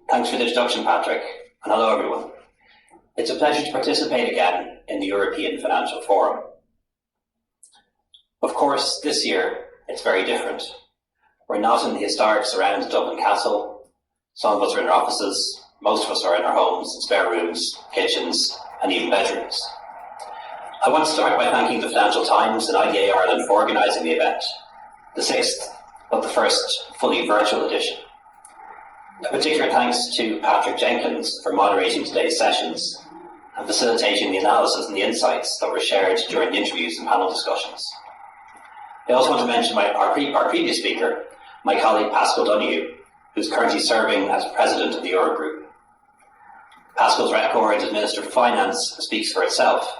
Thanks for the introduction, Patrick, and hello everyone. It's a pleasure to participate again in the European Financial Forum. Of course, this year it's very different. We're not in the historic surrounds of Dublin Castle. Some of us are in our offices, most of us are in our homes, in spare rooms, kitchens, and even bedrooms. I want to start by thanking the Financial Times and IDA Ireland for organising the event, the sixth of the first fully virtual edition. A particular thanks to Patrick Jenkins for moderating today's sessions and facilitating the analysis and the insights that were shared during the interviews and panel discussions. I also want to mention our previous speaker, my colleague Pascal Donoghue, who's currently serving as President of the Eurogroup. Pascal's record as Minister for Finance speaks for itself,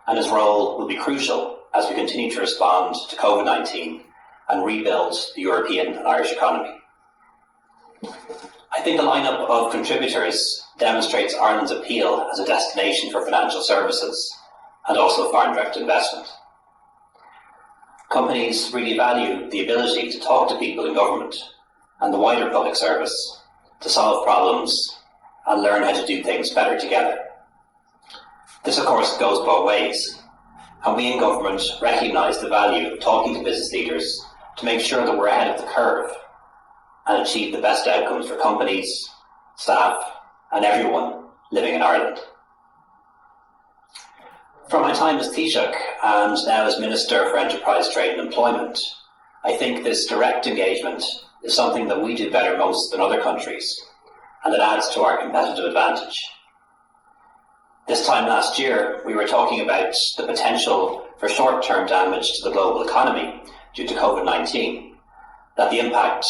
and his role will be crucial as we continue to respond to COVID-19 and rebuild the European and Irish economy. I think the lineup of contributors demonstrates Ireland's appeal as a destination for financial services and also foreign direct investment. Companies really value the ability to talk to people in government and the wider public service to solve problems and learn how to do things better together. This, of course, goes both ways, and we in government recognise the value of talking to business leaders to make sure that we're ahead of the curve and achieve the best outcomes for companies, staff, and everyone living in Ireland. From my time as Taoiseach and now as Minister for Enterprise, Trade and Employment, I think this direct engagement is something that we do better most than other countries, and it adds to our competitive advantage. This time last year, we were talking about the potential for short-term damage to the global economy due to COVID-19, that the impact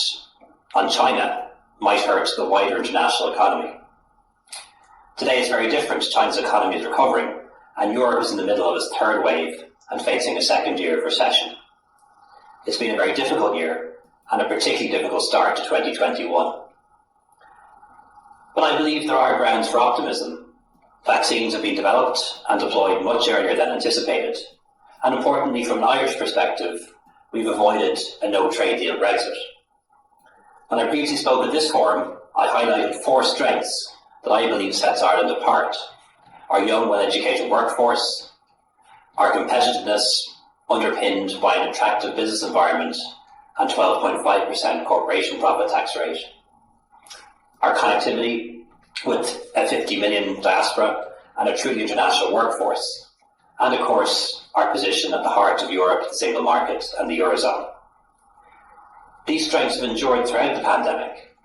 on China might hurt the wider international economy. Today is very different. China's economy is recovering, and Europe is in the middle of its third wave and facing a second year of recession. It's been a very difficult year and a particularly difficult start to 2021. But I believe there are grounds for optimism. Vaccines have been developed and deployed much earlier than anticipated, and importantly, from an Irish perspective, we've avoided a no-trade deal Brexit. When I previously spoke at this forum, I highlighted 4 strengths that I believe sets Ireland apart: our young, well-educated workforce, our competitiveness underpinned by an attractive business environment and 12.5% corporation profit tax rate, our connectivity with a 50 million diaspora and a truly international workforce, and of course, our position at the heart of Europe, the single market and the Eurozone. These strengths have endured throughout the pandemic.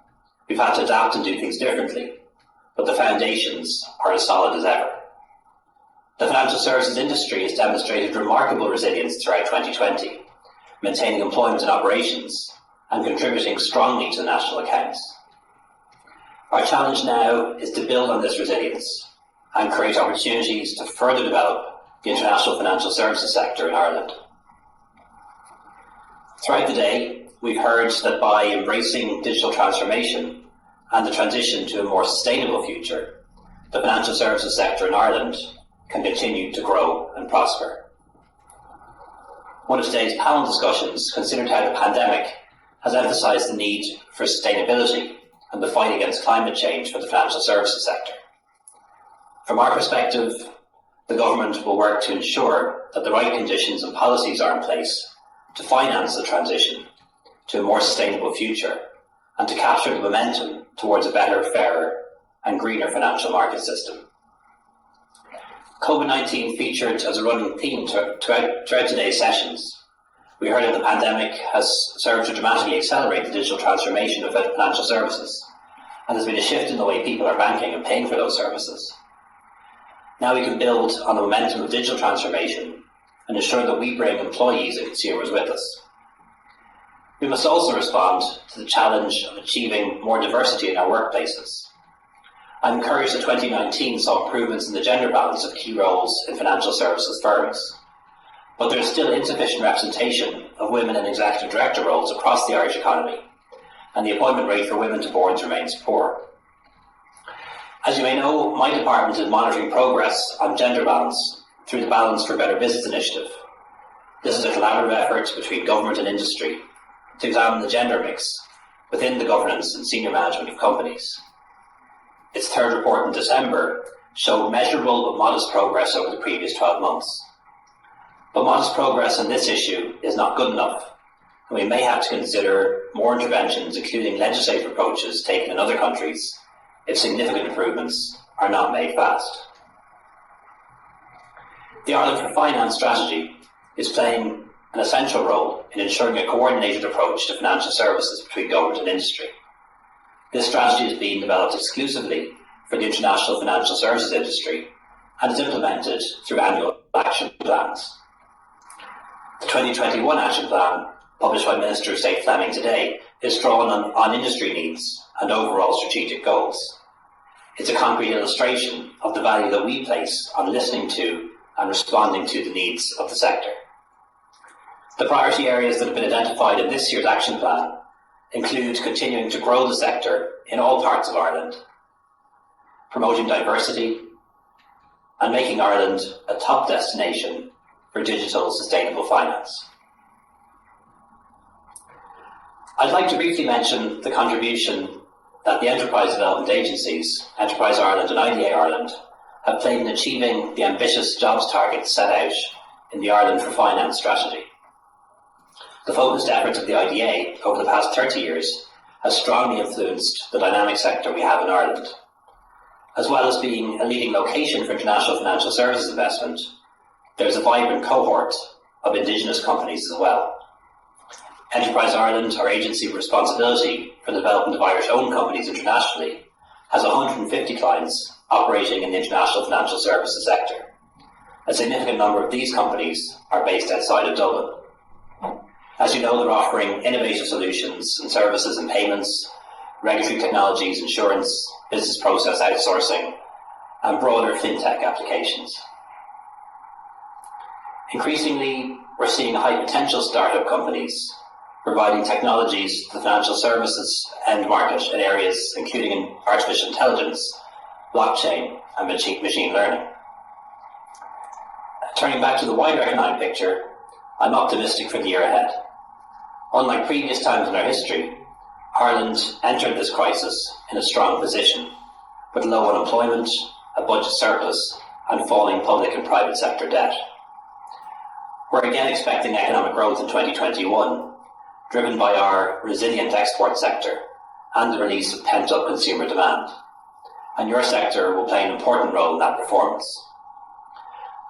We've had to adapt and do things differently, but the foundations are as solid as ever. The financial services industry has demonstrated remarkable resilience throughout 2020, maintaining employment and operations and contributing strongly to the national accounts. Our challenge now is to build on this resilience and create opportunities to further develop the international financial services sector in Ireland. Throughout the day, we've heard that by embracing digital transformation and the transition to a more sustainable future, the financial services sector in Ireland can continue to grow and prosper. One of today's panel discussions considered how the pandemic has emphasised the need for sustainability and the fight against climate change for the financial services sector. From our perspective, the government will work to ensure that the right conditions and policies are in place to finance the transition to a more sustainable future and to capture the momentum towards a better, fairer and greener financial market system. COVID-19 featured as a running theme throughout today's sessions. We heard that the pandemic has served to dramatically accelerate the digital transformation of financial services, and there's been a shift in the way people are banking and paying for those services. Now we can build on the momentum of digital transformation and ensure that we bring employees and consumers with us. We must also respond to the challenge of achieving more diversity in our workplaces. I'm encouraged that 2019 saw improvements in the gender balance of key roles in financial services firms, but there is still insufficient representation of women in executive director roles across the Irish economy, and the appointment rate for women to boards remains poor. As you may know, my department is monitoring progress on gender balance through the Balance for Better Business initiative. This is a collaborative effort between government and industry to examine the gender mix within the governance and senior management of companies. its third report in December, showed measurable but modest progress over the previous 12 months. But modest progress on this issue is not good enough, and we may have to consider more interventions, including legislative approaches taken in other countries, if significant improvements are not made fast. The Ireland for Finance strategy is playing an essential role in ensuring a coordinated approach to financial services between government and industry. This strategy is being developed exclusively for the international financial services industry and is implemented through annual action plans. The 2021 action plan, published by Minister of State Fleming today, is drawn on industry needs and overall strategic goals. It's a concrete illustration of the value that we place on listening to and responding to the needs of the sector. The priority areas that have been identified in this year's action plan include continuing to grow the sector in all parts of Ireland, promoting diversity, and making Ireland a top destination for digital sustainable finance. I'd like to briefly mention the contribution that the enterprise development agencies, Enterprise Ireland and IDA Ireland, have played in achieving the ambitious jobs targets set out in the Ireland for Finance strategy. The focused efforts of the IDA over the past 30 years has strongly influenced the dynamic sector we have in Ireland. As well as being a leading location for international financial services investment, there's a vibrant cohort of indigenous companies as well. Enterprise Ireland, our agency with responsibility for the development of Irish-owned companies internationally, has 150 clients operating in the international financial services sector. A significant number of these companies are based outside of Dublin. As you know, they're offering innovative solutions and services in payments, regulatory technologies, insurance, business process outsourcing, and broader fintech applications. Increasingly, we're seeing high potential startup companies providing technologies to the financial services end market in areas including artificial intelligence, blockchain, and machine learning. Turning back to the wider economic picture, I'm optimistic for the year ahead. Unlike previous times in our history, Ireland entered this crisis in a strong position, with low unemployment, a budget surplus, and falling public and private sector debt. We're again expecting economic growth in 2021, driven by our resilient export sector and the release of pent-up consumer demand. And your sector will play an important role in that performance.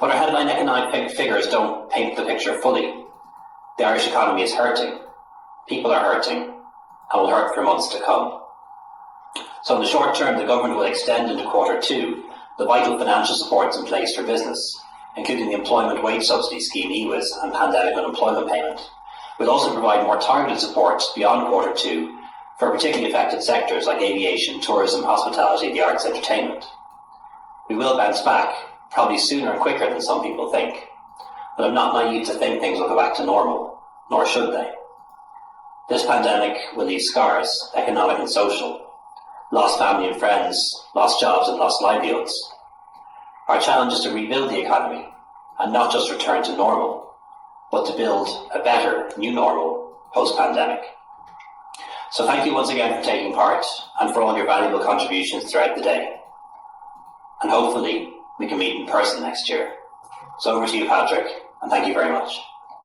But our headline economic figures don't paint the picture fully. The Irish economy is hurting, people are hurting, and will hurt for months to come. So in the short term, the government will extend into Q2 the vital financial supports in place for business, including the Employment Wage Subsidy Scheme, EWS, and Pandemic Unemployment Payment. We'll also provide more targeted support beyond Q2 for particularly affected sectors like aviation, tourism, hospitality, the arts, entertainment. We will bounce back, probably sooner and quicker than some people think, but I'm not naive to think things will go back to normal, nor should they. This pandemic will leave scars, economic and social, lost family and friends, lost jobs and lost livelihoods. Our challenge is to rebuild the economy, and not just return to normal, but to build a better new normal post-pandemic. So thank you once again for taking part and for all your valuable contributions throughout the day. And hopefully we can meet in person next year. So over to you, Patrick, and thank you very much.